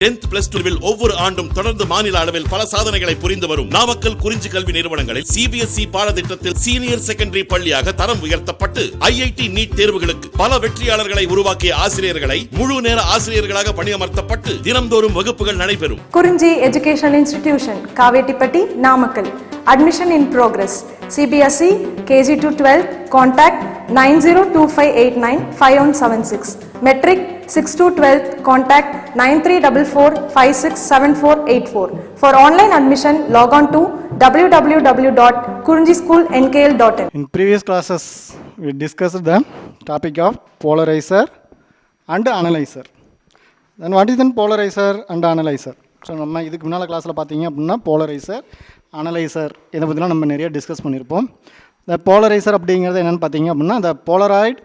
10th plus 2 ஒவ்வொரு ஆண்டும் தொடர்ந்து மாநில அளவில் பல சாதனைகளை புரிந்து வரும் நாமக்கல் குறிஞ்சி கல்வி நிறுவனங்களில் CBSE பாடத்திட்டத்தில் சீனியர் செகண்டரி பள்ளியாக தரம் உயர்த்தப்பட்டு IIT நீட் தேர்வுகளுக்கு பல வெற்றியாளர்களை உருவாக்கிய ஆசிரியர்களை முழு நேர ஆசிரியர்களாக பணியமர்த்தப்பட்டு தினம்தோறும் வகுப்புகள் நடைபெறும். குறிஞ்சி educational institution, Kavettipatti, Namakkal. Admission in progress. CBSE KG to 12. Contact 9025895176. Metric 6 to 12. Contact 9344567484. For online admission, log on to www.kurinjischoolnkl.in. In previous classes, we discussed the topic of polarizer and analyzer. Then what is then polarizer and analyzer? So நம்ம இதுக்கு முன்னால் கிளாஸில் பார்த்தீங்க அப்படின்னா polariser, analyser இதை பற்றிலாம் நம்ம நிறைய டிஸ்கஸ் பண்ணியிருப்போம். இந்த போலரைசர் அப்படிங்கிறது என்னென்னு பார்த்தீங்க அப்படின்னா the polaroid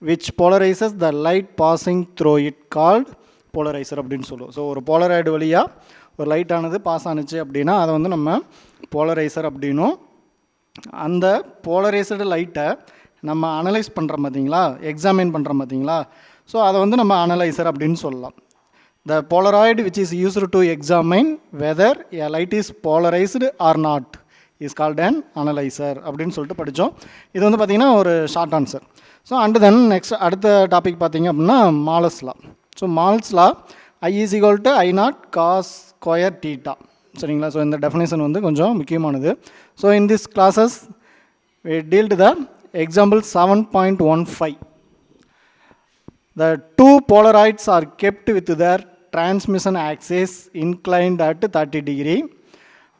which polarizes the light passing through it called polarizer அப்படின்னு சொல்லுவோம். ஸோ ஒரு போலராய்டு வழியாக ஒரு லைட்டானது பாஸ் ஆனிச்சு அப்படின்னா அதை வந்து நம்ம போலரைசர் அப்படின்னும், அந்த போலரைசர்டு லைட்டை நம்ம அனலைஸ் பண்ணுறோம் பார்த்தீங்களா, எக்ஸாமின் பண்ணுறோம் பார்த்தீங்களா, ஸோ அதை வந்து நம்ம அனலைசர் அப்படின்னு சொல்லலாம். The polaroid which is used to examine whether a light is polarized or not is called an analyzer அப்படின்னு சொல்லிட்டு படித்தோம். இது வந்து பார்த்திங்கன்னா ஒரு short answer. So and then next அடுத்த டாபிக் பார்த்திங்க அப்படின்னா Malus law. So Malus law I is equal to I0 cos square theta. சரிங்களா? ஸோ இந்த டெஃபினேஷன் வந்து கொஞ்சம் முக்கியமானது. So in this classes we dealt the example 7.15. The two polarides are kept with their transmission axis inclined at 30 degree.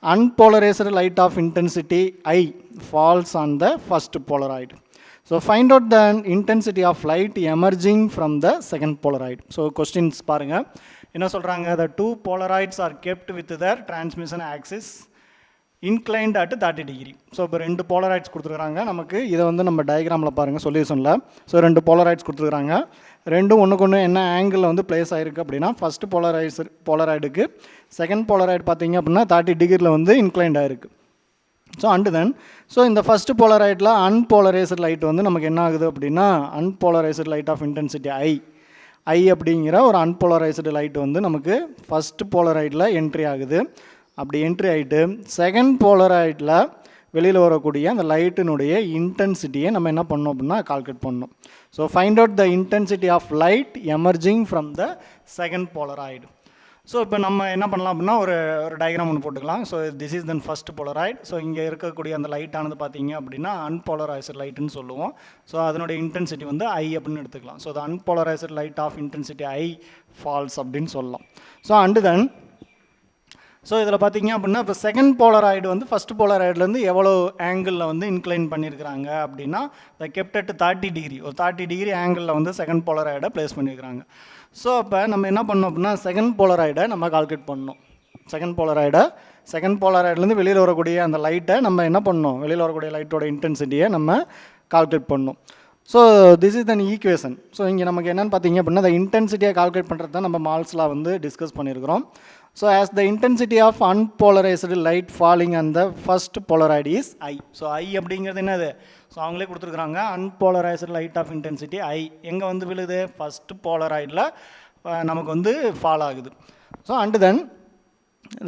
Unpolarized light of intensity I falls on the first polaroid. So find out the intensity of light emerging from the second polaroid. So questions பாருங்க என்ன சொல்றாங்க, the two polarides are kept with their transmission axis inclined at 30 degree. So இப்போ ரெண்டு போலராய்ட்ஸ் கொடுத்துருக்காங்க நமக்கு. இதை வந்து நம்ம டயக்ராமில் பாருங்கள் சொல்யூஷனில். ஸோ ரெண்டு போலராய்ட்ஸ் கொடுத்துருக்காங்க, ரெண்டும் ஒன்றுக்கு ஒன்று என்ன ஆங்கிளில் வந்து பிளேஸ் ஆகிருக்கு அப்படின்னா ஃபஸ்ட்டு போலராய்டுக்கு செகண்ட் போலராய்டு பார்த்தீங்க அப்படின்னா 30 டிகிரியில் வந்து இன்க்ளைண்ட் ஆகிருக்கு. ஸோ அண்டு தென் ஸோ இந்த ஃபஸ்ட்டு போலராய்டில் அன்போலரைஸ்டு லைட் வந்து நமக்கு என்ன ஆகுது அப்படின்னா அன்போலரைஸ்டு லைட் ஆஃப் இன்டென்சிட்டி ஐ அப்படிங்கிற ஒரு அன்போலரைஸ்டு லைட் வந்து நமக்கு ஃபஸ்ட்டு போலராய்டில் என்ட்ரி ஆகுது. அப்படி என்ட்ரி ஆகிட்டு செகண்ட் போலராய்டில் வெளியில் வரக்கூடிய அந்த லைட்டினுடைய இன்டென்சிட்டியை நம்ம என்ன பண்ணோம் அப்படின்னா கால்குலேட் பண்ணோம். So find out the intensity of light emerging from the second polaroid. So இப்போ நம்ம என்ன பண்ணலாம் அப்படின்னா ஒரு டயக்ராம் ஒன்று போட்டுக்கலாம். So this is then first polaroid. So இங்கே இருக்கக்கூடிய அந்த லைட்டானது பார்த்தீங்க அப்படின்னா அன்போலரைஸ்டு லைட்டுன்னு சொல்லுவோம். ஸோ அதனுடைய இன்டென்சிட்டி வந்து ஐ அப்படின்னு எடுத்துக்கலாம். So the unpolarised light of intensity I falls அப்படின்னு சொல்லலாம். ஸோ அண்டு தென் ஸோ இதில் பார்த்தீங்க அப்படின்னா இப்போ செகண்ட் போலராய்டு வந்து ஃபஸ்ட் போலராய்டுலேருந்து எவ்வளோ ஆங்கிளில் வந்து இன்க்ளைன் பண்ணியிருக்கிறாங்க அப்படின்னா த கெப்ட் அட் 30 டிகிரி, ஒரு 30 டிகிரி ஆங்கிளில் வந்து செகண்ட் போலராய்டை ப்ளேஸ் பண்ணியிருக்கிறாங்க. ஸோ அப்போ நம்ம என்ன பண்ணோம் அப்படின்னா செகண்ட் போலராய்டை நம்ம கால்குலேட் பண்ணோம். செகண்ட் போலராய்டுலேருந்து வெளியில் வரக்கூடிய அந்த லைட்டை நம்ம என்ன பண்ணோம், வெளியில் வரக்கூடிய லைட்டோட இன்டென்சிட்டியை நம்ம கால்குலேட் பண்ணோம். So this is then equation. So இங்கே நமக்கு என்னென்னு பார்த்தீங்க அப்படின்னா அந்த இன்டென்சிட்டியை கால்குலேட் பண்ணுறது தான் நம்ம மால்ஸ்லாம் வந்து டிஸ்கஸ் பண்ணியிருக்கிறோம். So as the intensity of unpolarized light falling on the first polaroid is I. So I அப்படிங்கிறது என்னது, ஸோ அவங்களே கொடுத்துருக்குறாங்க unpolarized light of intensity I எங்கே வந்து விழுது, ஃபஸ்ட்டு போலராய்டில் நமக்கு வந்து ஃபால் ஆகுது. So and then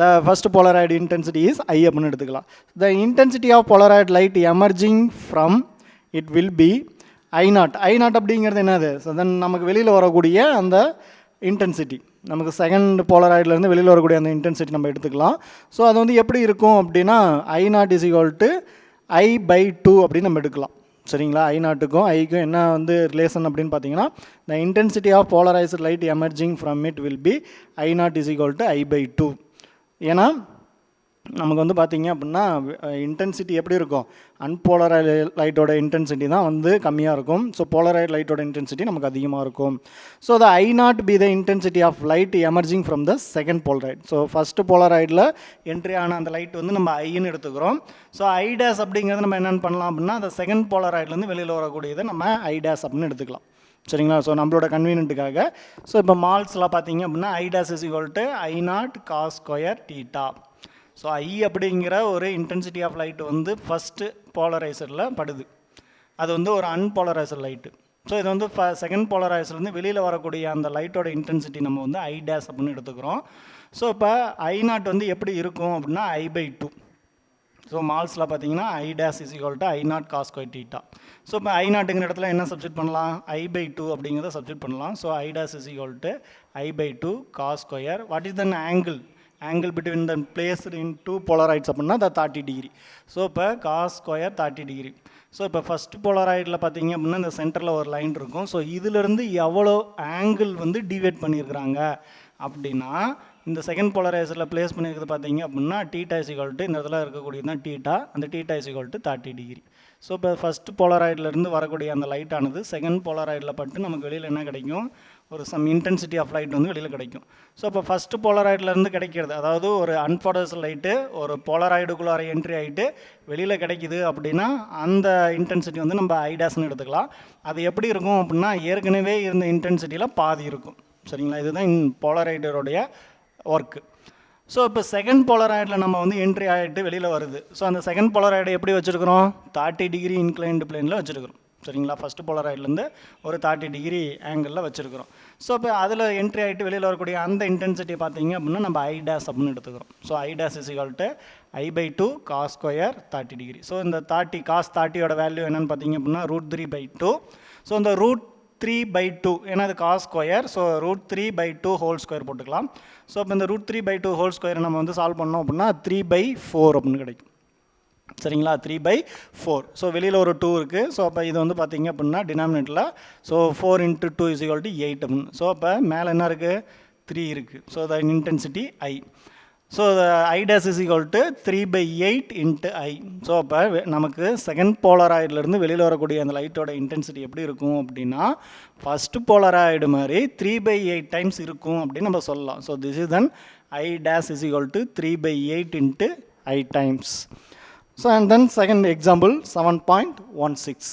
the first polaroid intensity is I அப்படின்னு எடுத்துக்கலாம். The intensity of polaroid light emerging from it will be I0. அப்படிங்கிறது என்னது, ஸோ தென் நமக்கு வெளியில் வரக்கூடிய அந்த இன்டென்சிட்டி, நமக்கு செகண்ட் போலராய்ட்லேருந்து வெளியில் வரக்கூடிய அந்த இன்டென்சிட்டி நம்ம எடுத்துக்கலாம். ஸோ அது வந்து எப்படி இருக்கும் அப்படின்னா I0 is equal to I/2 அப்படின்னு நம்ம எடுக்கலாம். சரிங்களா? I0க்கும் ஐக்கும் என்ன வந்து ரிலேஷன் அப்படின்னு பார்த்தீங்கன்னா the intensity of polarized light emerging from it will be I0 is equal to I/2. ஏன்னா நமக்கு வந்து பார்த்தீங்க அப்படின்னா இன்டென்சிட்டி எப்படி இருக்கும், அன்போலரைடு லைட்டோட இன்டென்சிட்டி தான் வந்து கம்மியாக இருக்கும். ஸோ போலரைடு லைட்டோட இன்டென்சிட்டி நமக்கு அதிகமாக இருக்கும். So the I0 be the intensity of light emerging from the second polaroid. So first போலரைடில் என்ட்ரி ஆன அந்த லைட் வந்து நம்ம ஐன்னு எடுத்துக்கிறோம். ஸோ I டேஸ் அப்படிங்கிறது நம்ம என்னென்னு பண்ணலாம் அப்படின்னா அந்த செகண்ட் போலராய்ட்லேருந்து வெளியில் வரக்கூடியதை நம்ம I டேஸ் அப்படின்னு எடுத்துக்கலாம். சரிங்களா? ஸோ நம்மளோட கன்வீனியன்ட்டுக்காக. ஸோ இப்போ மால்ஸில் பார்த்தீங்க அப்படின்னா I days is equal to I0 cos square theta. So I அப்படிங்கிற ஒரு இன்டென்சிட்டி ஆஃப் லைட் வந்து ஃபஸ்ட்டு போலரைசரில் படுது, அது வந்து ஒரு அன்போலரைசர் லைட்டு. ஸோ இது வந்து செகண்ட் போலரைஸ்லேருந்து வெளியில் வரக்கூடிய அந்த லைட்டோட இன்டென்சிட்டி நம்ம வந்து ஐ டேஸ் அப்படின்னு எடுத்துக்கிறோம். ஸோ இப்போ ஐ நாட் வந்து எப்படி இருக்கும் அப்படின்னா I/2. ஸோ மால்ஸில் பார்த்தீங்கன்னா I dash is equal to I not cos square theta. So இப்போ ஐ நாட்டுங்கிற இடத்துல என்ன சப்ஸ்டிட் பண்ணலாம், I/2 அப்படிங்கிறத சப்ஸ்டிட் பண்ணலாம். So I dash is equal to I/2 cos square. What is the angle between the placed in two polaroids அப்படின்னா the 30 degree. So இப்போ cos square 30 degree. So இப்போ first போலராய்டில் பார்த்தீங்க அப்படின்னா இந்த சென்டரில் ஒரு லைன் இருக்கும். ஸோ இதிலிருந்து எவ்வளோ ஆங்கிள் வந்து டிவைட் பண்ணியிருக்கிறாங்க அப்படின்னா இந்த செகண்ட் போலரைசரில் பிளேஸ் பண்ணியிருக்கிறது பார்த்தீங்க அப்படின்னா தீட்டா இஸ் ஈக்குவல் டு இந்த இடத்துல இருக்கக்கூடியது தான் தீட்டா, அந்த theta is equal to 30 degree. So இப்போ ஃபஸ்ட் போலராய்டிலேருந்து வரக்கூடிய அந்த லைட்டானது செகண்ட் போலராய்டில் பட்டு நமக்கு வெளியில் என்ன கிடைக்கும், ஒரு சம் இன்டென்சிட்டி ஆஃப் லைட் வந்து வெளியில் கிடைக்கும். ஸோ இப்போ ஃபஸ்ட்டு போலராய்டிலேருந்து கிடைக்கிறது, அதாவது ஒரு அன்ஃபோக்கஸ் லைட்டு ஒரு போலராய்டுக்குள்ளார என்ட்ரி ஆகிட்டு வெளியில் கிடைக்குது அப்படின்னா அந்த இன்டென்சிட்டி வந்து நம்ம ஐ டேஸ்ன்னு எடுத்துக்கலாம். அது எப்படி இருக்கும் அப்படின்னா ஏற்கனவே இருந்த இன்டென்சிட்டியில் பாதி இருக்கும். சரிங்களா, இதுதான் போலராய்டருடைய ஒர்க்கு. ஸோ இப்போ செகண்ட் போலராய்டில் நம்ம வந்து என்ட்ரி ஆகிட்டு வெளியில் வருது. ஸோ அந்த செகண்ட் போலராய்டை எப்படி வச்சுருக்கிறோம், 30 டிகிரி இன்க்ளைன்டு பிளேனில் வச்சுருக்கிறோம். சரிங்களா, ஃபஸ்ட்டு போலராய்ட்லேருந்து ஒரு 30 டிகிரி ஆங்கிளில் வச்சுருக்கிறோம். ஸோ இப்போ அதில் என்ட்ரி ஆகிட்டு வெளியில் வரக்கூடிய அந்த இன்டென்சிட்டி பார்த்தீங்க அப்படின்னா நம்ம ஐ டேஸ் அப்படின்னு எடுத்துக்கிறோம். So I dash is equal to I/2 cos square 30 degree. So இந்த 30 காஸ் 30யோட வேல்யூ என்னென்னு பார்த்தீங்க அப்படின்னா √3/2. ஸோ இந்த √3/2 ஏன்னா அது cos square, so √3/2 whole square போட்டுக்கலாம். ஸோ இப்போ இந்த √3/2 ஹோல் ஸ்கொயரை நம்ம வந்து சால்வ் பண்ணோம் அப்படின்னா 3/4 அப்படின்னு கிடைக்கும். சரிங்களா, 3/4. ஸோ வெளியில் ஒரு 2 இருக்குது. ஸோ அப்போ இது வந்து பார்த்தீங்க அப்படின்னா டினாமினேட்டரில் ஸோ 4 × 2 = 8 அப்படின்னு. ஸோ அப்போ மேலே என்ன இருக்குது, 3 இருக்குது. So the intensity I. So I dash is equal to 3/8 × I. So அப்போ நமக்கு செகண்ட் போலராய்டிலேருந்து வெளியில் வரக்கூடிய அந்த லைட்டோட இன்டென்சிட்டி எப்படி இருக்கும் அப்படின்னா ஃபஸ்ட்டு போலராய்டு மாதிரி 3/8 டைம்ஸ் இருக்கும் அப்படின்னு நம்ம சொல்லலாம். So this is then I dash is equal to 3/8 × I times. So and then second example 7.16.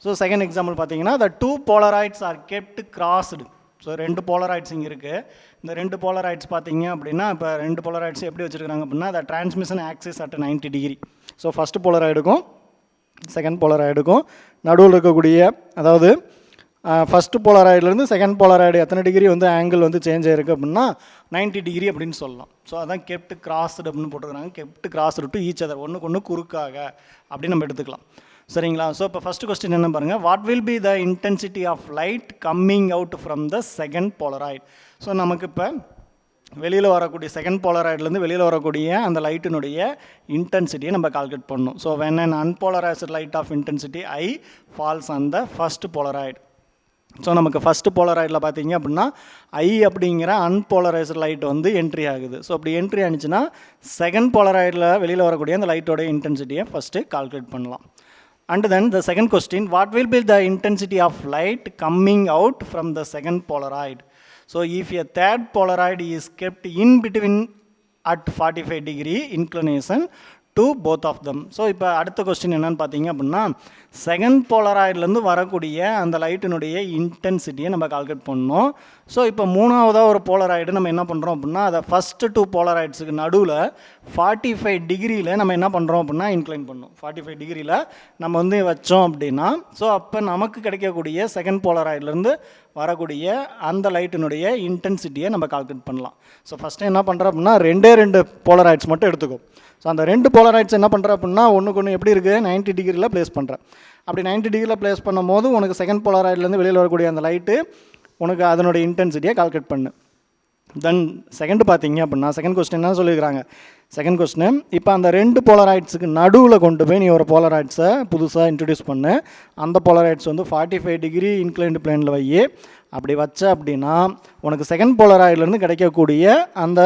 So second example பார்த்தீங்கன்னா the two polarides are kept crossed. So 2 polaroids இங்கே இருக்குது. இந்த 2 போலராய்ட்ஸ் பார்த்தீங்க அப்படின்னா இப்போ 2 போலராய்ட்ஸ் எப்படி வச்சுருக்காங்க அப்படின்னா the transmission axis at 90 degree. So first போலராய்டுக்கும் செகண்ட் போலராய்டுக்கும் நடுவில் இருக்கக்கூடிய, அதாவது ஃபஸ்ட்டு போலராய்டுலேருந்து செகண்ட் போலராய்டு எத்தனை டிகிரி வந்து ஆங்கிள் வந்து சேஞ்ச் ஆகிருக்கு அப்படின்னா 90 டிகிரி அப்படின்னு சொல்லலாம். ஸோ அதான் கெப்ட் கிராஸ்டு அப்படின்னு போட்டுருக்காங்க. Kept crossed to each other, ஒன்றுக்கு ஒன்று குறுக்காக அப்படின்னு நம்ம எடுத்துக்கலாம். சரிங்களா, ஸோ இப்போ ஃபஸ்ட்டு கொஸ்டின் என்ன பாருங்கள், what will be the intensity of light coming out from the second polaroid. So நமக்கு இப்போ வெளியில் வரக்கூடிய செகண்ட் போலராய்ட்லேருந்து வெளியில் வரக்கூடிய அந்த லைட்டினுடைய இன்டென்சிட்டியை நம்ம கால்குலேட் பண்ணணும். So when an unpolarized light of intensity I falls on the first polaroid. So நமக்கு ஃபஸ்ட்டு போலராய்டில் பார்த்தீங்க அப்படின்னா ஐ அப்படிங்கிற அன்போலரைஸ்டு லைட் வந்து என்ட்ரி ஆகுது. ஸோ அப்படி என்ட்ரி ஆனிச்சுன்னா செகண்ட் போலராய்டில் வெளியில் வரக்கூடிய அந்த லைட்டோட இன்டென்சிட்டியை ஃபஸ்ட்டு கால்குலேட் பண்ணலாம். And then the second question, what will be the intensity of light coming out from the second polaroid. So if a third polaroid is kept in between at 45 degree inclination to both of them. So இப்போ அடுத்த question என்னென்னு பார்த்தீங்க அப்படின்னா second போலராய்ட்லேருந்து வரக்கூடிய அந்த லைட்டினுடைய இன்டென்சிட்டியை நம்ம calculate பண்ணணும். So இப்போ மூணாவதாக ஒரு போலராய்டு நம்ம என்ன பண்ணுறோம் அப்படின்னா அதை ஃபஸ்ட்டு 2 போலராய்ட்ஸுக்கு நடுவில் 45 டிகிரியில் நம்ம என்ன பண்ணுறோம் அப்படின்னா இன்க்ளைன் பண்ணணும். 45 டிகிரியில் நம்ம வந்து வச்சோம் அப்படின்னா ஸோ அப்போ நமக்கு கிடைக்கக்கூடிய செகண்ட் போலராய்ட்லேருந்து வரக்கூடிய அந்த லைட்டினுடைய இன்டென்சிட்டியை நம்ம கால்குலேட் பண்ணலாம். ஸோ ஃபஸ்ட்டு என்ன பண்ணுறோம் அப்படின்னா 2 போலராய்ட்ஸ் மட்டும் எடுத்துக்கும். ஸோ அந்த 2 போலராய்ட்ஸ் என்ன பண்ணுற அப்படின்னா ஒன்றுக்கு ஒன்று எப்படி இருக்குது, 90 டிகிரியில் ப்ளேஸ் பண்ணுறேன். அப்படி 90 டிகிரியில் ப்ளேஸ் பண்ணும்போது உனக்கு செகண்ட் போலராய்ட்லேருந்து வெளியில் வரக்கூடிய அந்த லைட்டு உனக்கு அதனுடைய இன்டென்சிட்டியை கால்குலேட் பண்ணு. தென் செகண்ட் பார்த்தீங்க அப்படின்னா செகண்ட் கொஸ்டின் என்ன சொல்லியிருக்கிறாங்க, செகண்ட் கொஸ்டின் இப்போ அந்த 2 போலராய்ட்ஸுக்கு நடுவில் கொண்டு போய் நீ ஒரு போலராய்ட்ஸை புதுசாக இன்ட்ரடியூஸ் பண்ணு. அந்த போலராய்ட்ஸ் வந்து 45 டிகிரி இன்க்ளைன்டு பிளேனில் வை. அப்படி வச்ச அப்படின்னா உனக்கு செகண்ட் போலராய்ட்லேருந்து கிடைக்கக்கூடிய அந்த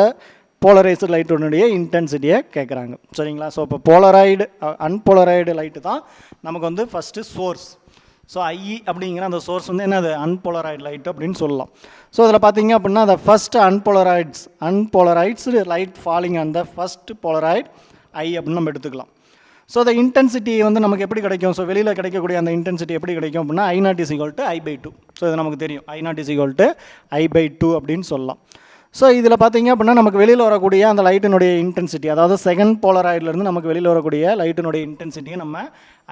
போலரைஸ்டு லைட்டுடைய இன்டென்சிட்டியை கேட்குறாங்க. சரிங்களா, ஸோ இப்போ போலராய்டு அன்போலராய்டு லைட்டு தான் நமக்கு வந்து ஃபஸ்ட்டு சோர்ஸ். ஸோ ஐ அப்படிங்கிற அந்த சோர்ஸ் வந்து என்னது அன்போலராய்டு லைட் அப்படின்னு சொல்லலாம். ஸோ இதில் பார்த்தீங்க அப்படின்னா அந்த first unpolarised light falling on the first polaroid I அப்படின்னு நம்ம எடுத்துக்கலாம். ஸோ அந்த இன்டென்சிட்டி வந்து நமக்கு எப்படி கிடைக்கும், ஸோ வெளியில் கிடைக்கக்கூடிய அந்த இன்டென்சிட்டி எப்படி கிடைக்கும் அப்படின்னா I0 = I/2. ஸோ இது நமக்கு தெரியும், I0 = I/2 அப்படின்னு சொல்லலாம். ஸோ இதில் பார்த்தீங்க அப்படின்னா நமக்கு வெளியில் வரக்கூடிய அந்த லைட்டினுடைய இன்டென்சிட்டி, அதாவது செகண்ட் போலராய்ட்லேருந்து நமக்கு வெளியில் வரக்கூடிய லைட்டினுடைய இன்டென்சிட்டியை நம்ம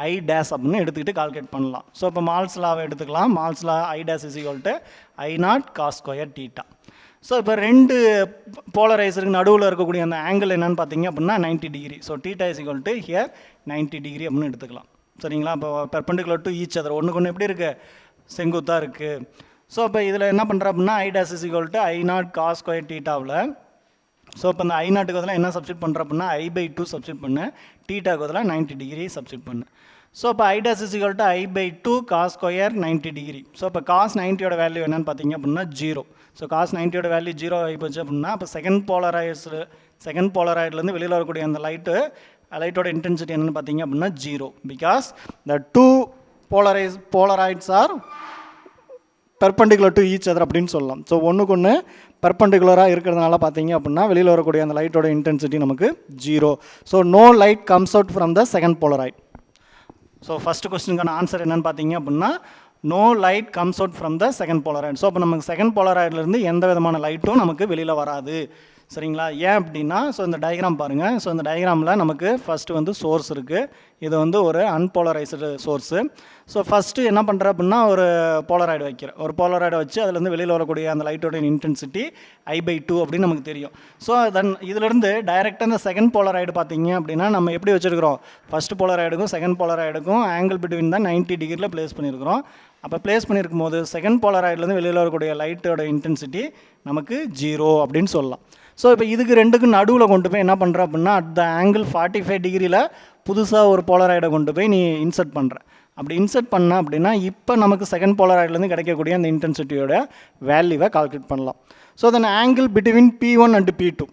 ஐ டேஸ் அப்படின்னு எடுத்துக்கிட்டு கால்குலேட் பண்ணலாம். ஸோ இப்போ மால்ஸ் லாவை எடுத்துக்கலாம். Malus law I dash is equal to I not cos square theta. So இப்போ ரெண்டு போலரைசருக்கு நடுவில் இருக்கக்கூடிய அந்த ஆங்கிள் என்னன்னு பார்த்தீங்க அப்படின்னா 90 degree. So theta is equal to hear 90 degree அப்படின்னு எடுத்துக்கலாம். சரிங்களா? இப்போ பெர்பெண்டிகுலர் டு ஈச் அதர், ஒன்றுக்கு ஒன்று எப்படி இருக்குது, செங்குத்தாக இருக்குது. ஸோ இப்போ இதில் என்ன பண்ணுறோம் அப்படின்னா I dash is equal to I not cos square டீட்டாவில். ஸோ இப்போ இந்த ஐ நாட்டுக்கு பதிலாக என்ன சப்ஸ்டிட் பண்ணுறோம் அப்படின்னா I/2 சப்ஸ்டிட் பண்ணு, டீட்டாக்கு பதிலாக 90 டிகிரி சப்ஸ்டிட் பண்ணு. ஸோ இப்போ I dash is equal to I/2 cos square 90 degree. So இப்போ காஸ் 90யோட வேல்யூ என்னன்னு பார்த்தீங்க அப்படின்னா 0. ஸோ காஸ் 90யோட வேல்யூ 0 ஆகி போச்சு அப்படின்னா அப்போ செகண்ட் போலராய்ட்லேருந்து வெளியில் வரக்கூடிய அந்த லைட்டோட இன்டென்சிட்டி என்னென்னு பார்த்தீங்க அப்படின்னா 0. Because the two polaroids are perpendicular to each other அப்படின்னு சொல்லலாம். ஸோ ஒன்றுக்கு ஒன்று பெர்பெண்டிகுலராக இருக்கிறதுனால பார்த்தீங்க அப்படின்னா வெளியில் வரக்கூடிய அந்த லைட்டோட இன்டென்சிட்டி நமக்கு 0. So no light comes out from the second polaroid. So first கொஸ்டினுக்கான ஆன்சர் என்னென்னு பார்த்தீங்க அப்படின்னா no light comes out from the second polaroid. So அப்போ நமக்கு செகண்ட் போலராய்ட்லேருந்து எந்த விதமான லைட்டும் நமக்கு வெளியில் வராது. சரிங்களா? ஏன் அப்படின்னா ஸோ இந்த டயக்ராம் பாருங்கள். ஸோ இந்த டயக்ராமில் நமக்கு ஃபஸ்ட்டு வந்து சோர்ஸ் இருக்குது. இது வந்து ஒரு அன்போலரைஸ்டு சோர்ஸு. ஸோ ஃபஸ்ட்டு என்ன பண்ணுற அப்படின்னா ஒரு போலராய்டு வைக்கிறேன். ஒரு போலராய்டை வச்சு அதுலேருந்து வெளியில் வரக்கூடிய அந்த லைட்டோட இன்டென்சிட்டி I/2 அப்படின்னு நமக்கு தெரியும். ஸோ தென் இதிலேருந்து டைரெக்டாக இந்த செகண்ட் போலராய்டு பார்த்தீங்க அப்படின்னா நம்ம எப்படி வச்சுருக்கிறோம், ஃபஸ்ட் போலராய்டுக்கும் செகண்ட் போலராய்டுக்கும் ஆங்கிள் பிட்வீன் தான் 90 டிகிரியில் ப்ளேஸ் பண்ணியிருக்கிறோம். அப்போ ப்ளேஸ் பண்ணியிருக்கும் போது செகண்ட் போலராய்ட்லேருந்து வெளியில் வரக்கூடிய லைட்டோட இன்டென்சிட்டி நமக்கு 0 அப்படின்னு சொல்லலாம். ஸோ இப்போ இதுக்கு ரெண்டுக்கு நடுவில் கொண்டு போய் என்ன பண்ணுற அப்படின்னா அட் த ஆங்கிள் 45 டிகிரியில் புதுசாக ஒரு போலராய்டை கொண்டு போய் நீ இன்சர்ட் பண்ணுற. அப்படி இன்சர்ட் பண்ண அப்படின்னா இப்போ நமக்கு செகண்ட் போலராய்ட்லேருந்து கிடைக்கக்கூடிய அந்த இன்டென்சிட்டியோட வேல்யூவை கால்குலேட் பண்ணலாம். So then angle between P1 and P2,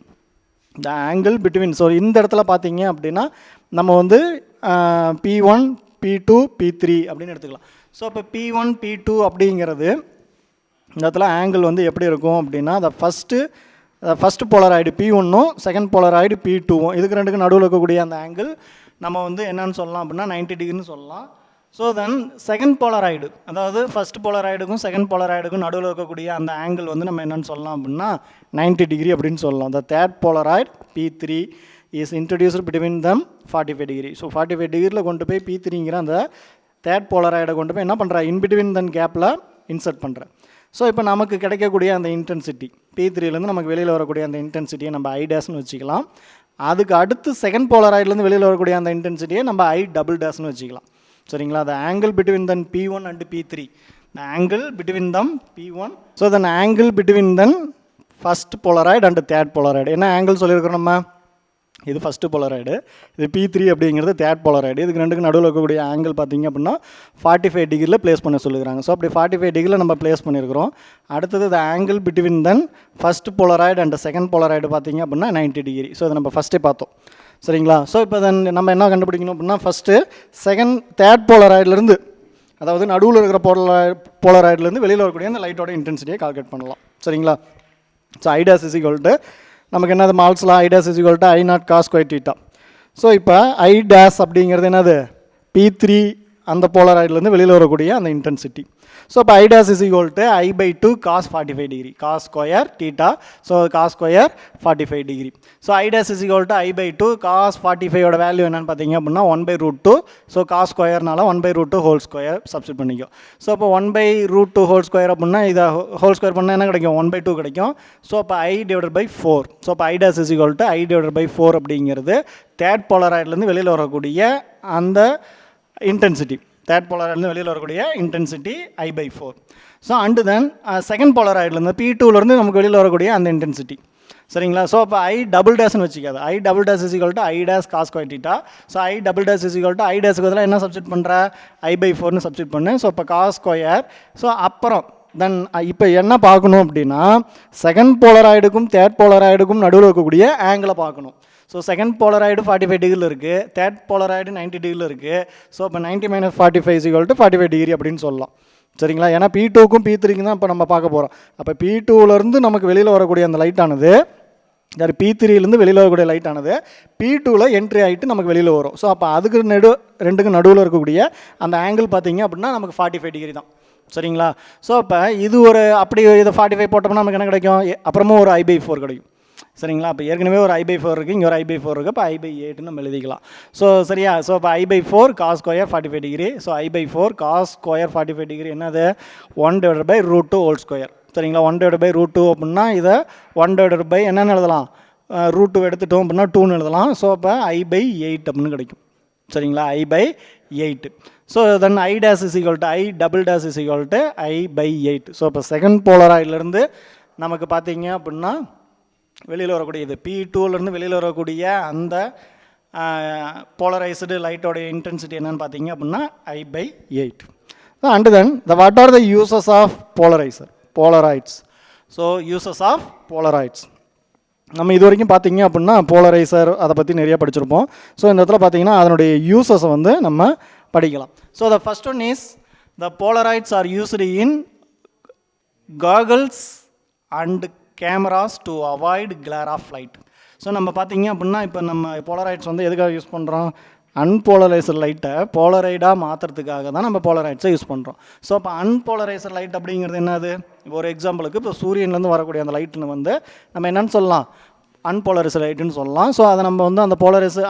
the angle between, so இந்த இடத்துல பார்த்தீங்க அப்படின்னா நம்ம வந்து P1 P2 P3 அப்படின்னு எடுத்துக்கலாம். ஸோ இப்போ P1 P2 அப்படிங்கிறது இந்த இடத்துல ஆங்கிள் வந்து எப்படி இருக்கும் அப்படின்னா த ஃபஸ்ட்டு போலராய்டு P1ம் செகண்ட் போலராய்டு P2ம் இதுக்கு ரெண்டுக்கு நடுவில் இருக்கக்கூடிய அந்த ஆங்கிள் நம்ம வந்து என்னன்னு சொல்லலாம் அப்படின்னா 90 டிகிரின்னு சொல்லலாம். ஸோ தென் செகண்ட் போலராய்டு, அதாவது ஃபஸ்ட் போலராய்டுக்கும் செகண்ட் போலராய்டுக்கும் நடுவில் இருக்கக்கூடிய அந்த ஆங்கிள் வந்து நம்ம என்னென்னு சொல்லலாம் அப்படின்னா 90 டிகிரி அப்படின்னு சொல்லலாம். The third Polaroid P3 is introduced between them 45 degree. So 45 டிகிரியில் கொண்டு போய் P3ங்கிற அந்த தேர்ட் போலராய்டை கொண்டு போய் என்ன பண்ணுற, இன்பிட்வீன் தன் கேப்பில் இன்சர்ட் பண்ணுறேன். ஸோ இப்போ நமக்கு கிடைக்கக்கூடிய அந்த இன்டென்சிட்டி P3லேருந்து நமக்கு வெளியில் வரக்கூடிய அந்த இன்டென்சிட்டியை நம்ம I டேஷ்னு வச்சுக்கலாம். அதுக்கு அடுத்து செகண்ட் போலராய்ட்லேருந்து வெளியில் வரக்கூடிய அந்த இன்டென்சிட்டியை நம்ம I டபுள் டேஷ்னு வச்சுக்கலாம். சரிங்களா? the angle between then P1 and P3, the angle between them P1, so then angle between then first polaroid and third polaroid. என்ன ஆங்கிள் சொல்லியிருக்கிறோம் நம்ம, இது ஃபஸ்ட்டு போலராய்டு, இது P3 அப்படிங்கிறது தேர்ட் போலராய்டு. இதுக்கு ரெண்டுக்கு நடுவில் இருக்கக்கூடிய ஆங்கிள் பார்த்தீங்க அப்படின்னா 45 டிகிரியில் ப்ளேஸ் பண்ண சொல்லிக்கிறாங்க. ஸோ அப்படி 45 டிகிரியில் நம்ம ப்ளேஸ் பண்ணியிருக்கிறோம். அடுத்தது த angle between then first Polaroid and second Polaroid பார்த்தீங்க அப்படின்னா 90 டிகிரி. ஸோ இதை நம்ம ஃபஸ்ட்டே பார்த்தோம். சரிங்களா? ஸோ இப்போ தென் நம்ம என்ன கண்டுபிடிக்கணும் அப்படின்னா ஃபஸ்ட்டு தேர்ட் போலராய்ட்லேருந்து, அதாவது நடுவில் இருக்கிற போலராய்ட்லேருந்து வெளியில் வரக்கூடிய அந்த லைட்டோட இன்டென்சிட்டியை கால்குலேட் பண்ணலாம். சரிங்களா? So I dash is equal to நமக்கு என்னது மால்ஸ்லாம் I dash is equal to I naught cos square theta. So இப்போ I dash அப்படிங்கிறது என்னது, P3 அந்த போலராய்ட்லேருந்து வெளியில் வரக்கூடிய அந்த இன்டென்சிட்டி. ஸோ இப்போ I dash is equal to I/2 cos 45 degree, cos square theta. So cos square 45 degree. So I dash is equal to I/2 cos 45 value என்னன்னு பார்த்தீங்க அப்படின்னா 1/√2. So cos ஸ்கொயர்னால 1/√2 whole square substitute பண்ணிக்கும். So இப்போ 1/√2 whole square அப்படின்னா இதை whole square பண்ணால் என்ன கிடைக்கும், 1/2 கிடைக்கும். ஸோ இப்போ I/4. ஸோ இப்போ I dash is equal to I/4 அப்படிங்கிறது தேர்ட் போலராய்ட்லேருந்து வெளியில் வரக்கூடிய அந்த இன்டென்சிட்டி, தேர்ட் போலராய்ட்லேருந்து வெளியில் வரக்கூடிய intensity I/4. So and then second போலராய்ட்லேருந்து P2லேருந்து நமக்கு வெளியில் வரக்கூடிய அந்த இன்டென்சிட்டி. சரிங்களா? ஸோ அப்போ I டபுள் டேஷ்னு வச்சுக்காது. I double dash is equal to I dash cos square theta. So I double dash is equal to I டேஷ்க்கு பதிலாக என்ன சப்ஸ்டிட் பண்ணுற, I/4னு சப்ஸ்டிட் பண்ணு. ஸோ இப்போ cos ஸ்கொயர். ஸோ அப்புறம் தென் இப்போ என்ன பார்க்கணும் அப்படின்னா செகண்ட் போலராய்டுக்கும் தேர்ட் போலராய்டுக்கும் நடுவில் இருக்கக்கூடிய ஆங்கிளை பார்க்கணும். ஸோ செகண்ட் போலராய்டு 45 டிகிரியில் இருக்குது, தேர்ட் போலராய்டு 90 டிகிரியில் இருக்குது. ஸோ இப்போ 90 - 45 is equal to 45 டிகிரி அப்படின்னு சொல்லலாம். சரிங்களா? ஏன்னா P2க்கும் P3க்கும் தான் இப்போ நம்ம பார்க்க போகிறோம். அப்போ P2லேருந்து நமக்கு வெளியில் வரக்கூடிய அந்த லைட்டானது, P3லேருந்து வெளியில் வரக்கூடிய லைட்டானது P2வில் என்ட்ரி ஆகிட்டு நமக்கு வெளியில் வரும். ஸோ அப்போ அதுக்கு ரெண்டுக்கு நடுவில் இருக்கக்கூடிய அந்த ஆங்கிள் பார்த்தீங்க அப்படின்னா நமக்கு 45 டிகிரி தான். சரிங்களா. ஸோ இப்போ இது ஒரு அப்படி இதை 45 போட்டோம்னா நமக்கு என்ன கிடைக்கும், அப்புறமும் ஒரு I/4 கிடைக்கும். சரிங்களா. இப்போ ஏற்கனவே ஒரு I/4 இருக்குது, இங்கே ஒரு I/4 இருக்குது, இப்போ I/8 நம்ம எழுதிக்கலாம். ஸோ சரியா. ஸோ இப்போ I/4 cos square 45 degree. So I/4 cos square 45 degree என்னது 1/√2 ஹோல் ஸ்கொயர். சரிங்களா. 1/√2 அப்படின்னா இதை 1/ என்னென்னு எழுதலாம், √2 எடுத்துட்டோம் அப்படின்னா 2ன்னு எழுதலாம். ஸோ அப்போ I/8 அப்படின்னு கிடைக்கும். சரிங்களா. I/8. So then I dash is equal to I double dash is equal to I/8. So இப்போ செகண்ட் போலராய்டிலேருந்து நமக்கு பார்த்தீங்க அப்படின்னா வெளியில் வரக்கூடியது P2லேருந்து வெளியில் வரக்கூடிய அந்த போலரைஸ்டு லைட்டோடைய இன்டென்சிட்டி என்னன்னு பார்த்தீங்க அப்படின்னா I/8. And then what are the uses of polaroids. So uses of polaroids நம்ம இது வரைக்கும் பார்த்தீங்க அப்படின்னா போலரைசர் அதை பற்றி நிறைய படிச்சிருப்போம். ஸோ இந்த இடத்துல பார்த்தீங்கன்னா அதனுடைய யூசஸை வந்து நம்ம படிக்கலாம். So the first one is the polaroids are used in goggles and cameras to avoid glare of light. So நம்ம பார்த்தீங்க அப்படின்னா இப்போ நம்ம போலராய்ட்ஸ் வந்து எதுக்காக யூஸ் பண்ணுறோம், அன்போலரைசர் லைட்டை போலரைடாக மாற்றுறதுக்காக தான் நம்ம போலரைட்ஸை யூஸ் பண்ணுறோம். ஸோ இப்போ அன்போலரைசர் லைட் அப்படிங்கிறது என்னது, இப்போ ஒரு எக்ஸாம்பிளுக்கு இப்போ சூரியன்லேருந்து வரக்கூடிய அந்த லைட்டுன்னு வந்து நம்ம என்னென்னு சொல்லலாம், அன்போலரைசர் லைட்டுன்னு சொல்லலாம். ஸோ அதை நம்ம வந்து அந்த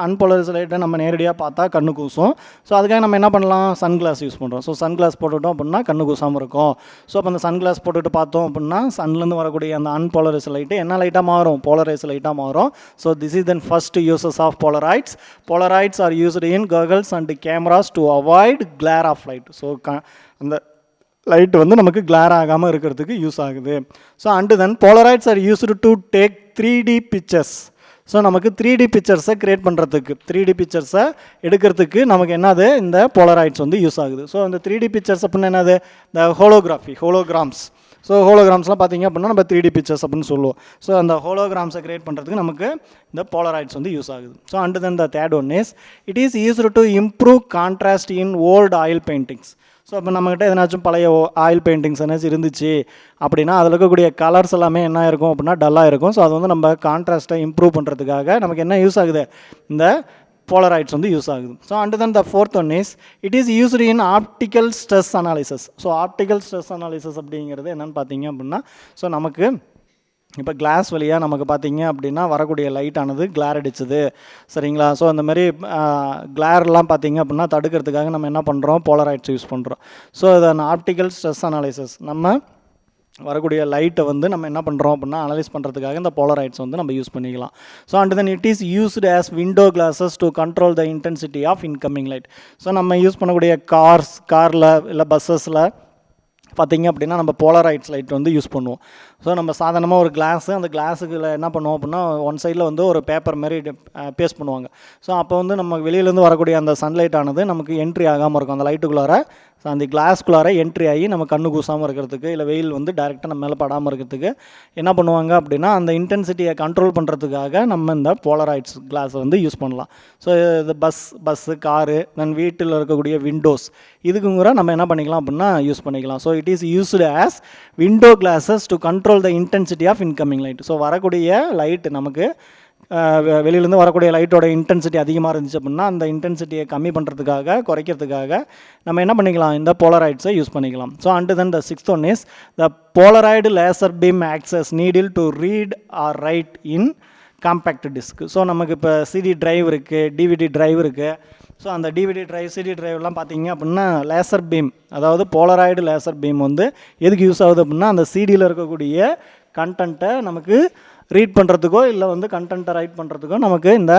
அன்போலரைசர் லைட்டை நம்ம நேரடியாக பார்த்தா கண்ணு கூசும். ஸோ அதுக்காக நம்ம என்ன பண்ணலாம், சன்கிளாஸ் யூஸ் பண்ணுறோம். ஸோ சன்கிளாஸ் போட்டுவிட்டோம் அப்படின்னா கண்ணு கூசாமல் இருக்கும். ஸோ அப்போ அந்த சன்கிளாஸ் போட்டுட்டு பார்த்தோம் அப்படின்னா சன்லேருந்து வரக்கூடிய அந்த அன்போலரைசர் லைட்டு என்ன லைட்டாக மாறும், போலரைசர் லைட்டாக மாறும். So this is the first uses of polaroids. Polaroids are used in goggles and cameras to avoid glare of light. So அந்த லைட் வந்து நமக்கு கிளேர் ஆகாமல் இருக்கிறதுக்கு யூஸ் ஆகுது. So and then polaroids are used to take 3D pictures. So நமக்கு 3D பிக்சர்ஸை create பண்ணுறதுக்கு 3D பிக்சர்ஸை எடுக்கிறதுக்கு நமக்கு என்னது இந்த போலராய்ட்ஸ் வந்து யூஸ் ஆகுது. ஸோ அந்த 3D பிக்சர்ஸ் அப்படின்னா என்னது, இந்த ஹோலோகிராம்ஸ். ஸோ ஹோலோகிராம்ஸ்லாம் பார்த்தீங்க அப்படின்னா நம்ம 3D பிக்சர்ஸ் அப்படின்னு சொல்லுவோம். ஸோ அந்த ஹோலோகிராம்ஸை க்ரியேட் பண்ணுறதுக்கு நமக்கு இந்த போலராய்ட்ஸ் வந்து யூஸ் ஆகுது. So and then the third one is it is used to improve contrast in old oil paintings. So இப்போ நம்மக்கிட்ட எதனாச்சும் பழைய ஆயில் பெயிண்டிங்ஸ் என்னாச்சும் இருந்துச்சு அப்படின்னா அதில் இருக்கக்கூடிய கலர்ஸ் எல்லாமே என்ன இருக்கும் அப்படின்னா டல்லாக இருக்கும். ஸோ அது வந்து நம்ம கான்ட்ராஸ்ட்டை இம்ப்ரூவ் பண்ணுறதுக்காக நமக்கு என்ன யூஸ் ஆகுது, இந்த போலராய்ட்ஸ் வந்து யூஸ் ஆகுது. So and then the fourth one is it is used in optical stress analysis. So optical stress analysis அப்படிங்கிறது என்னென்னு பார்த்தீங்க அப்படின்னா, ஸோ நமக்கு இப்போ கிளாஸ் வழியாக நமக்கு பார்த்தீங்க அப்படின்னா வரக்கூடிய லைட்டானது கிளார் அடிச்சுது. சரிங்களா. ஸோ அந்த மாதிரி கிளார்லாம் பார்த்தீங்க அப்படின்னா தடுக்கிறதுக்காக நம்ம என்ன பண்ணுறோம், போலராய்ட்ஸ் யூஸ் பண்ணுறோம். ஸோ இதை ஆப்டிக்கல் ஸ்ட்ரெஸ் அனாலிசிஸ் நம்ம வரக்கூடிய லைட்டை வந்து நம்ம என்ன பண்ணுறோம் அப்படின்னா அனலைஸ் பண்ணுறதுக்காக இந்த போலராய்ட்ஸ் வந்து நம்ம யூஸ் பண்ணிக்கலாம். So and then it is used as window glasses to control the intensity of incoming light. So நம்ம யூஸ் பண்ணக்கூடிய காரில் இல்லை பஸ்ஸஸில் பார்த்தீங்க அப்படின்னா நம்ம போலராய்ட்ஸ் லைட் வந்து யூஸ் பண்ணுவோம். ஸோ நம்ம சாதாரணமாக ஒரு கிளாஸு, அந்த கிளாஸுக்கு என்ன பண்ணுவோம் அப்படின்னா ஒன் சைடில் வந்து ஒரு பேப்பர் மாதிரி பேஸ்ட் பண்ணுவாங்க. ஸோ அப்போ வந்து நம்ம வெளியிலேருந்து வரக்கூடிய அந்த சன்லைட் ஆனது நமக்கு என்ட்ரி ஆகாமல் இருக்கும் அந்த லைட்டுக்குள்ளார. ஸோ அந்த கிளாஸ்குள்ளார என்ட்ரி ஆகி நம்ம கண்ணு கூசாமல் இருக்கிறதுக்கு இல்லை வெயில் வந்து டேரெக்டாக நம்ம மேலே படாமல் இருக்கிறதுக்கு என்ன பண்ணுவாங்க அப்படின்னா அந்த இன்டென்சிட்டியை கண்ட்ரோல் பண்ணுறதுக்காக நம்ம இந்த போலராய்ட்ஸ் கிளாஸை வந்து யூஸ் பண்ணலாம். ஸோ இது பஸ்ஸு காரு தென் வீட்டில் இருக்கக்கூடிய விண்டோஸ் இதுக்குங்கிற நம்ம என்ன பண்ணிக்கலாம் அப்படின்னா யூஸ் பண்ணிக்கலாம். So it is used as window glasses to control the intensity of incoming light. So வரக்கூடிய லைட்டு நமக்கு வெளியிலேருந்து வரக்கூடிய லைட்டோட இன்டென்சிட்டி அதிகமாக இருந்துச்சு அப்படின்னா அந்த இன்டென்சிட்டியை கம்மி பண்ணுறதுக்காக குறைக்கிறதுக்காக நம்ம என்ன பண்ணிக்கலாம், இந்த போலராய்ட்ஸை யூஸ் பண்ணிக்கலாம். So and then the sixth one is the polaroid laser beam access needle to read or write in compact disc. So நமக்கு இப்போ சிடி டிரைவ் இருக்குது, டிவிடி டிரைவ் இருக்குது. ஸோ அந்த டிவிடி டிரைவ் சிடி டிரைவ்லாம் பார்த்தீங்க அப்படின்னா லேசர் பீம், அதாவது polaroid laser beam வந்து எதுக்கு யூஸ் ஆகுது அப்படின்னா அந்த சிடியில் இருக்கக்கூடிய கண்டென்ட்டை நமக்கு ரீட் பண்ணுறதுக்கோ இல்லை வந்து கண்டென்ட்டை ரைட் பண்ணுறதுக்கோ நமக்கு இந்த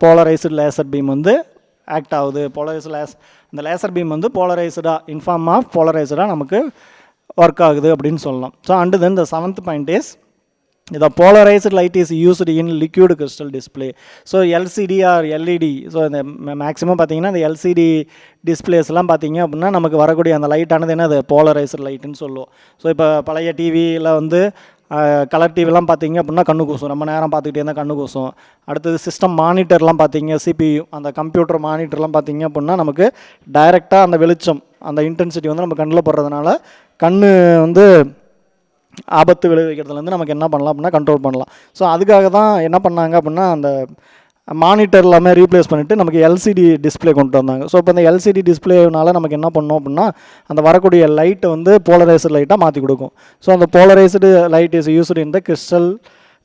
போலரைஸ்டு லேசர் பீம் வந்து ஆக்ட் ஆகுது. இந்த லேசர் பீம் வந்து போலரைஸ்டாக இன்ஃபார்ம் ஆஃப் போலரைஸ்டாக நமக்கு ஒர்க் ஆகுது அப்படின்னு சொல்லலாம். So and then the seventh point is the polarized light is used in liquid crystal display. So LCD or LED, so இந்த மேக்ஸிமம் பார்த்தீங்கன்னா இந்த LCD டிஸ்பிளேஸ்லாம் பார்த்தீங்க அப்படின்னா நமக்கு வரக்கூடிய அந்த லைட்டானது என்னது போலரைஸ்டு லைட்டுன்னு சொல்லுவோம். ஸோ இப்போ பழைய டிவியில் வந்து கலர் டிவிலாம் பார்த்தீங்க அப்படின்னா கண்ணு கூசும், ரொம்ப நேரம் பார்த்துக்கிட்டே இருந்தால் கண்ணு கூசும். அடுத்தது சிஸ்டம் மானிட்டர்லாம் பார்த்தீங்க, CPU அந்த கம்ப்யூட்டர் மானிட்டர்லாம் பார்த்தீங்க அப்படின்னா நமக்கு டைரெக்டாக அந்த வெளிச்சம் அந்த இன்டென்சிட்டி வந்து நம்ம கண்ணில் போடுறதுனால கண்ணு வந்து ஆபத்து விளைவிக்கிறதுலேருந்து நமக்கு என்ன பண்ணலாம் அப்படின்னா கண்ட்ரோல் பண்ணலாம். ஸோ அதுக்காக தான் என்ன பண்ணாங்க அப்படின்னா அந்த மானிட்டர் எல்லாமே ரீப்ளேஸ் பண்ணிவிட்டு நமக்கு எல்சிடி டிஸ்பிளே கொண்டு வந்தாங்க. ஸோ இப்போ இந்த எல்சிடி டிஸ்பிளேனால நமக்கு என்ன பண்ணோம் அப்படின்னா அந்த வரக்கூடிய லைட்டை வந்து போலரைஸ்டு லைட்டாக மாற்றி கொடுக்கும். ஸோ அந்த polarised light is used in the crystal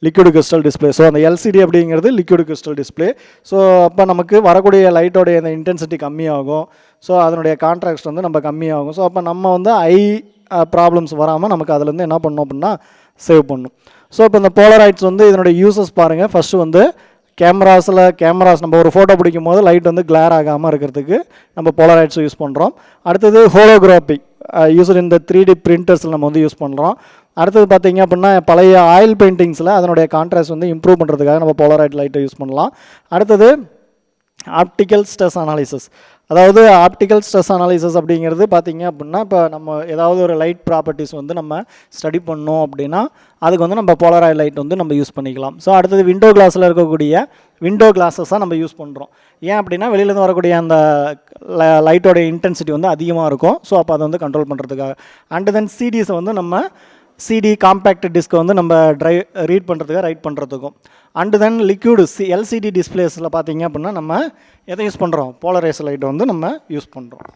liquid crystal display. So அந்த எல்சிடி அப்படிங்கிறது லிக்விட் கிறிஸ்டல் டிஸ்பிளே. ஸோ அப்போ நமக்கு வரக்கூடிய லைட்டோடைய அந்த இன்டென்சிட்டி கம்மியாகும். ஸோ அதனுடைய கான்ட்ராக்ட் வந்து நம்ம கம்மியாகும். ஸோ அப்போ நம்ம வந்து ஐ ப்ராப்ளம்ஸ் வராமல் நமக்கு அதுலேருந்து என்ன பண்ணோம் அப்படின்னா சேவ் பண்ணும். ஸோ இப்போ இந்த போலரைட்ஸ் வந்து இதனுடைய யூசஸ் பாருங்கள். ஃபஸ்ட்டு வந்து கேமராஸ் நம்ம ஒரு ஃபோட்டோ பிடிக்கும் போது லைட் வந்து கிளேர் ஆகாமல் இருக்கிறதுக்கு நம்ம போலரைட்ஸ் யூஸ் பண்ணுறோம். அடுத்தது ஹோலோகிராபி யூஸ்டு இந்த 3D பிரிண்டர்ஸில் நம்ம வந்து யூஸ் பண்ணுறோம். அடுத்தது பார்த்திங்க அப்படின்னா பழைய ஆயில் பெயிண்டிங்ஸில் அதனுடைய கான்ட்ராஸ்ட் வந்து இம்ப்ரூவ் பண்ணுறதுக்காக நம்ம போலரைட் லைட்டை யூஸ் பண்ணலாம். அடுத்தது ஆப்டிக்கல் ஸ்ட்ரெஸ் அனாலிசிஸ். அதாவது ஆப்டிக்கல் ஸ்ட்ரெஸ் அனாலிசிஸ் அப்படிங்கிறது பார்த்திங்க அப்படின்னா இப்போ நம்ம ஏதாவது ஒரு லைட் ப்ராப்பர்ட்டிஸ் வந்து நம்ம ஸ்டடி பண்ணோம் அப்படின்னா அதுக்கு வந்து நம்ம போலராய்ட் லைட் வந்து நம்ம யூஸ் பண்ணிக்கலாம். ஸோ அடுத்தது விண்டோ கிளாஸில் இருக்கக்கூடிய விண்டோ கிளாஸஸாக நம்ம யூஸ் பண்ணுறோம். ஏன் அப்படின்னா வெளியிலேருந்து வரக்கூடிய அந்த லைட்டோடைய இன்டென்சிட்டி வந்து அதிகமாக இருக்கும். ஸோ அப்போ அதை வந்து கண்ட்ரோல் பண்ணுறதுக்காக. அண்ட் தென் சிடிஸை வந்து நம்ம சிடி காம்பேக்ட் டிஸ்க்கை வந்து நம்ம ரீட் பண்ணுறதுக்காக ரைட் பண்ணுறதுக்கும். அண்டு தென் லிக்விடு எல்சிடி டிஸ்பிளேஸில் பார்த்தீங்க அப்படின்னா நம்ம எதை யூஸ் பண்ணுறோம் போலரைஸ் லைட்டை வந்து நம்ம யூஸ் பண்ணுறோம்.